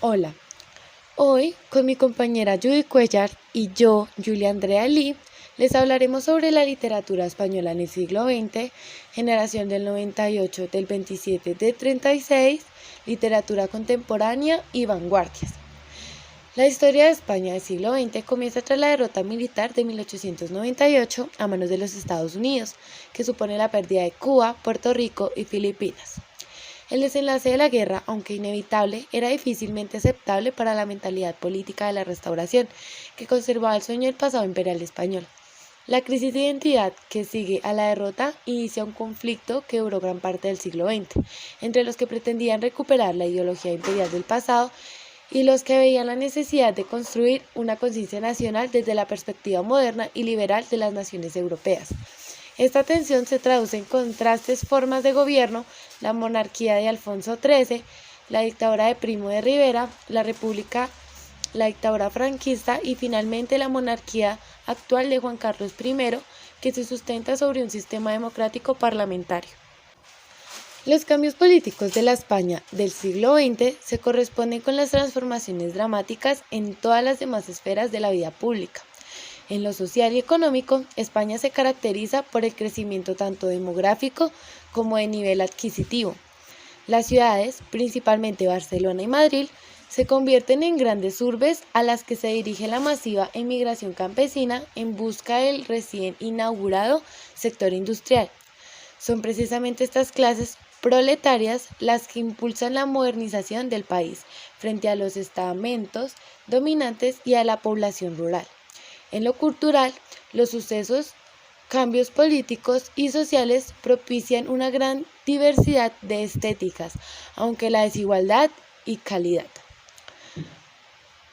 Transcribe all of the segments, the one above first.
Hola, hoy con mi compañera Judy Cuellar y yo, Julia Andrea Lee, les hablaremos sobre la literatura española en el siglo XX, generación del 98, del 27, del 36, literatura contemporánea y vanguardias. La historia de España del siglo XX comienza tras la derrota militar de 1898 a manos de los Estados Unidos, que supone la pérdida de Cuba, Puerto Rico y Filipinas. El desenlace de la guerra, aunque inevitable, era difícilmente aceptable para la mentalidad política de la Restauración, que conservaba el sueño del pasado imperial español. La crisis de identidad que sigue a la derrota inicia un conflicto que duró gran parte del siglo XX, entre los que pretendían recuperar la ideología imperial del pasado y los que veían la necesidad de construir una conciencia nacional desde la perspectiva moderna y liberal de las naciones europeas. Esta tensión se traduce en contrastes formas de gobierno, la monarquía de Alfonso XIII, la dictadura de Primo de Rivera, la república, la dictadura franquista y finalmente la monarquía actual de Juan Carlos I, que se sustenta sobre un sistema democrático parlamentario. Los cambios políticos de la España del siglo XX se corresponden con las transformaciones dramáticas en todas las demás esferas de la vida pública. En lo social y económico, España se caracteriza por el crecimiento tanto demográfico como de nivel adquisitivo. Las ciudades, principalmente Barcelona y Madrid, se convierten en grandes urbes a las que se dirige la masiva emigración campesina en busca del recién inaugurado sector industrial. Son precisamente estas clases proletarias las que impulsan la modernización del país frente a los estamentos dominantes y a la población rural. En lo cultural, los sucesos, cambios políticos y sociales propician una gran diversidad de estéticas, aunque la desigualdad y calidad.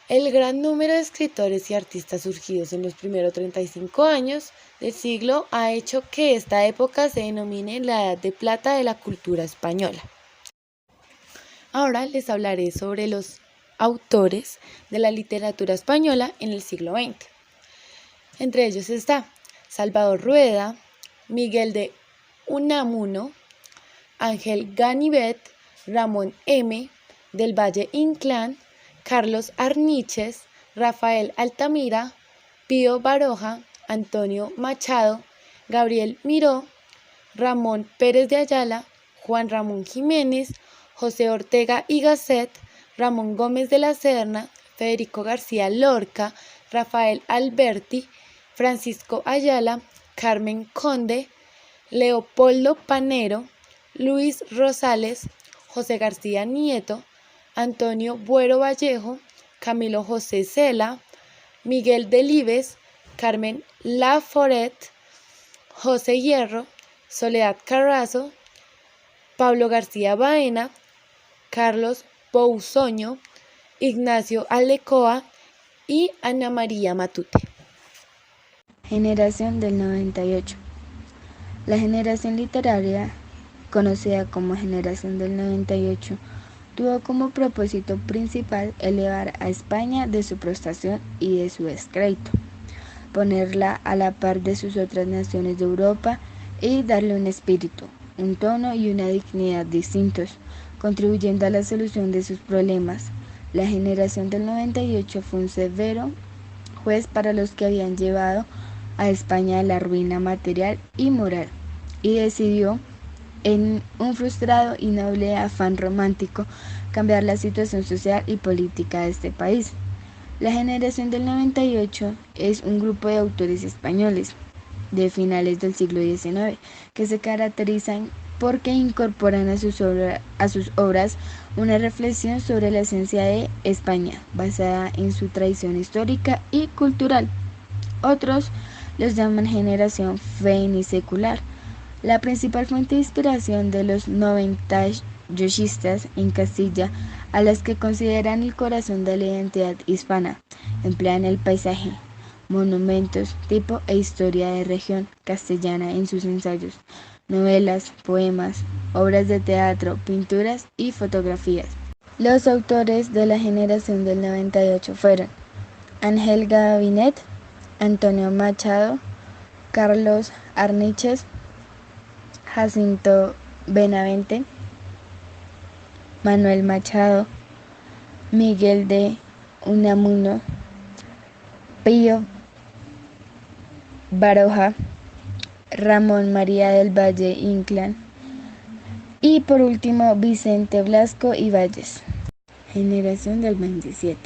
El gran número de escritores y artistas surgidos en los primeros 35 años del siglo ha hecho que esta época se denomine la Edad de Plata de la cultura española. Ahora les hablaré sobre los autores de la literatura española en el siglo XX. Entre ellos está Salvador Rueda, Miguel de Unamuno, Ángel Ganivet, Ramón M. del Valle Inclán, Carlos Arniches, Rafael Altamira, Pío Baroja, Antonio Machado, Gabriel Miró, Ramón Pérez de Ayala, Juan Ramón Jiménez, José Ortega y Gasset, Ramón Gómez de la Serna, Federico García Lorca, Rafael Alberti, Francisco Ayala, Carmen Conde, Leopoldo Panero, Luis Rosales, José García Nieto, Antonio Buero Vallejo, Camilo José Cela, Miguel Delibes, Carmen Laforet, José Hierro, Soledad Carrazo, Pablo García Baena, Carlos Pousoño, Ignacio Aldecoa y Ana María Matute. Generación del 98. La generación literaria, conocida como Generación del 98, tuvo como propósito principal elevar a España de su prostración y de su descrédito, ponerla a la par de sus otras naciones de Europa y darle un espíritu, un tono y una dignidad distintos, contribuyendo a la solución de sus problemas. La generación del 98 fue un severo juez para los que habían llevado a España a la ruina material y moral, y decidió, en un frustrado y noble afán romántico, cambiar la situación social y política de este país. La generación del 98 es un grupo de autores españoles de finales del siglo XIX que se caracterizan porque incorporan a sus obras una reflexión sobre la esencia de España, basada en su tradición histórica y cultural. Otros los llaman generación fenisecular. La principal fuente de inspiración de los noventayosistas en Castilla, a las que consideran el corazón de la identidad hispana, emplean el paisaje, monumentos, tipo e historia de región castellana en sus ensayos, novelas, poemas, obras de teatro, pinturas y fotografías. Los autores de la generación del 98 fueron Ángel Gabinet, Antonio Machado, Carlos Arniches, Jacinto Benavente, Manuel Machado, Miguel de Unamuno, Pío Baroja, Ramón María del Valle Inclán y por último Vicente Blasco y Valles. Generación del 27.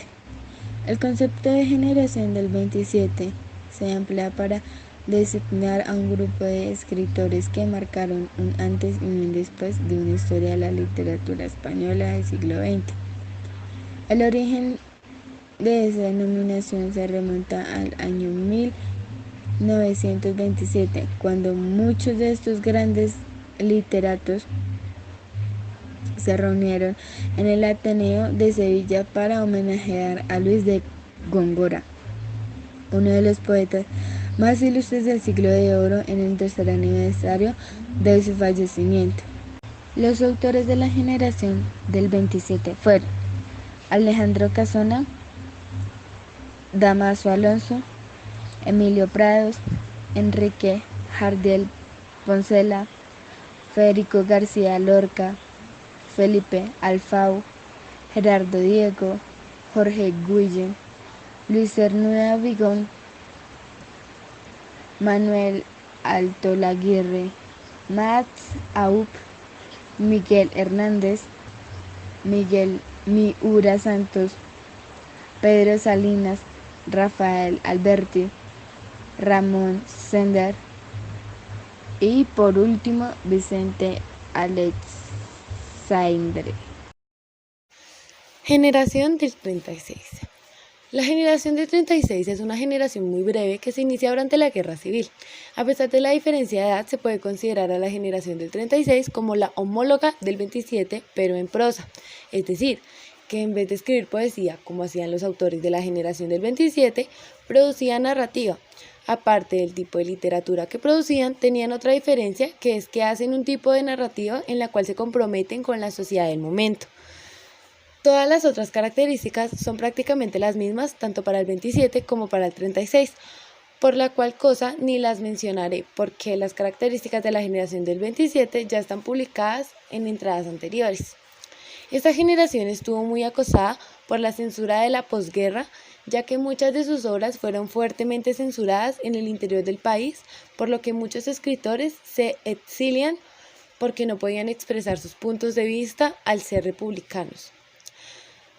El concepto de generación del 27 se emplea para designar a un grupo de escritores que marcaron un antes y un después de una historia de la literatura española del siglo XX. El origen de esa denominación se remonta al año 1927, cuando muchos de estos grandes literatos se reunieron en el Ateneo de Sevilla para homenajear a Luis de Góngora, uno de los poetas más ilustres del siglo de oro, en el tercer aniversario de su fallecimiento. Los autores de la generación del 27 fueron Alejandro Casona, Dámaso Alonso, Emilio Prados, Enrique Jardiel Poncela, Federico García Lorca, Felipe Alfau, Gerardo Diego, Jorge Guillén, Luis Cernuda Vigón, Manuel Altolaguirre, Max Aup, Miguel Hernández, Miguel Miura Santos, Pedro Salinas, Rafael Alberti, Ramón Sender y por último Vicente Aleixandre. Generación del 36. La generación del 36 es una generación muy breve que se inicia durante la Guerra Civil. A pesar de la diferencia de edad, se puede considerar a la generación del 36 como la homóloga del 27, pero en prosa. Es decir, que en vez de escribir poesía, como hacían los autores de la generación del 27, producían narrativa. Aparte del tipo de literatura que producían, tenían otra diferencia, que es que hacen un tipo de narrativa en la cual se comprometen con la sociedad del momento. Todas las otras características son prácticamente las mismas tanto para el 27 como para el 36, por la cual cosa ni las mencionaré porque las características de la generación del 27 ya están publicadas en entradas anteriores. Esta generación estuvo muy acosada por la censura de la posguerra, ya que muchas de sus obras fueron fuertemente censuradas en el interior del país, por lo que muchos escritores se exilian porque no podían expresar sus puntos de vista al ser republicanos.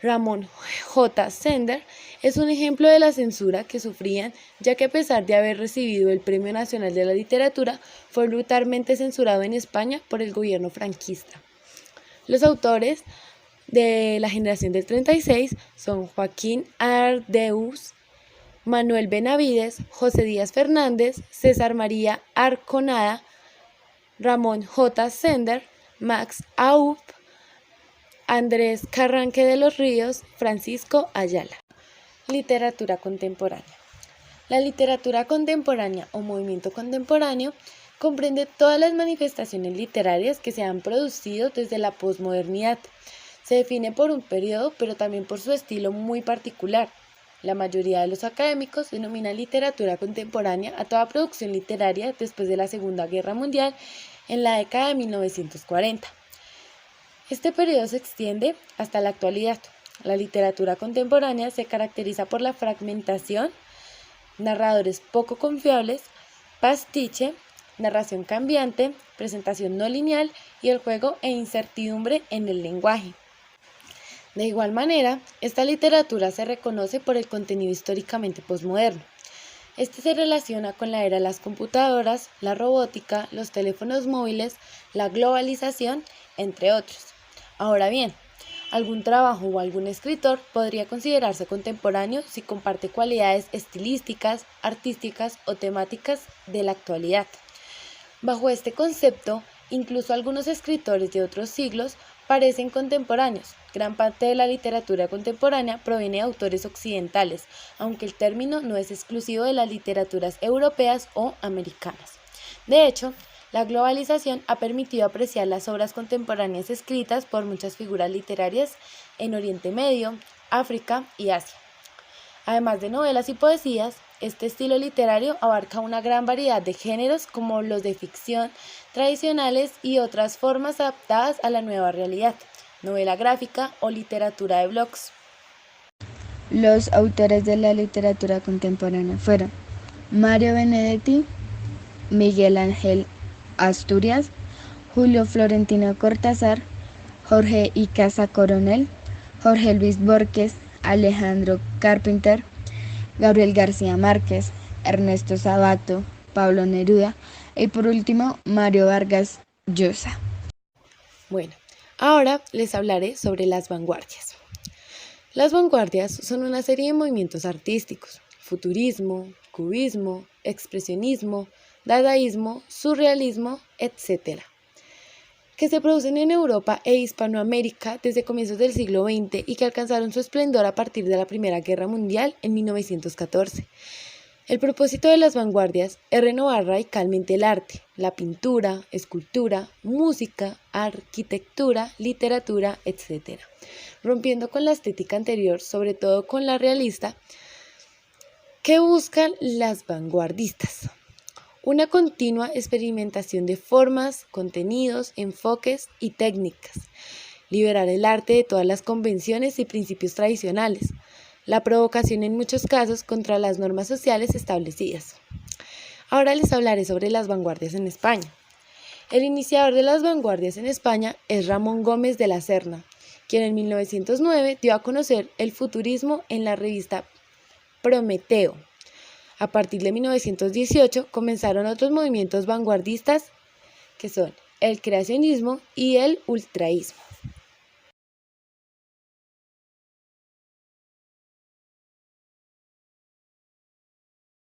Ramón J. Sender es un ejemplo de la censura que sufrían, ya que a pesar de haber recibido el Premio Nacional de la Literatura, fue brutalmente censurado en España por el gobierno franquista. Los autores de la generación del 36 son Joaquín Ardeus, Manuel Benavides, José Díaz Fernández, César María Arconada, Ramón J. Sender, Max Aup, Andrés Carranque de los Ríos, Francisco Ayala. Literatura contemporánea. La literatura contemporánea o movimiento contemporáneo comprende todas las manifestaciones literarias que se han producido desde la posmodernidad. Se define por un periodo, pero también por su estilo muy particular. La mayoría de los académicos denominan literatura contemporánea a toda producción literaria después de la Segunda Guerra Mundial en la década de 1940. Este periodo se extiende hasta la actualidad. La literatura contemporánea se caracteriza por la fragmentación, narradores poco confiables, pastiche, narración cambiante, presentación no lineal y el juego e incertidumbre en el lenguaje. De igual manera, esta literatura se reconoce por el contenido históricamente posmoderno. Este se relaciona con la era de las computadoras, la robótica, los teléfonos móviles, la globalización, entre otros. Ahora bien, algún trabajo o algún escritor podría considerarse contemporáneo si comparte cualidades estilísticas, artísticas o temáticas de la actualidad. Bajo este concepto, incluso algunos escritores de otros siglos parecen contemporáneos. Gran parte de la literatura contemporánea proviene de autores occidentales, aunque el término no es exclusivo de las literaturas europeas o americanas. De hecho, la globalización ha permitido apreciar las obras contemporáneas escritas por muchas figuras literarias en Oriente Medio, África y Asia. Además de novelas y poesías, este estilo literario abarca una gran variedad de géneros como los de ficción tradicionales y otras formas adaptadas a la nueva realidad, novela gráfica o literatura de blogs. Los autores de la literatura contemporánea fueron Mario Benedetti, Miguel Ángel Asturias, Julio Florentino Cortázar, Jorge Icaza Coronel, Jorge Luis Borges, Alejandro Carpenter, Gabriel García Márquez, Ernesto Sabato, Pablo Neruda y por último Mario Vargas Llosa. Bueno, ahora les hablaré sobre las vanguardias. Las vanguardias son una serie de movimientos artísticos: futurismo, cubismo, expresionismo, dadaísmo, surrealismo, etc., que se producen en Europa e Hispanoamérica desde comienzos del siglo XX y que alcanzaron su esplendor a partir de la Primera Guerra Mundial en 1914. El propósito de las vanguardias es renovar radicalmente el arte, la pintura, escultura, música, arquitectura, literatura, etc., rompiendo con la estética anterior, sobre todo con la realista, que buscan las vanguardistas. Una continua experimentación de formas, contenidos, enfoques y técnicas. Liberar el arte de todas las convenciones y principios tradicionales. La provocación en muchos casos contra las normas sociales establecidas. Ahora les hablaré sobre las vanguardias en España. El iniciador de las vanguardias en España es Ramón Gómez de la Serna, quien en 1909 dio a conocer el futurismo en la revista Prometeo. A partir de 1918 comenzaron otros movimientos vanguardistas que son el creacionismo y el ultraísmo.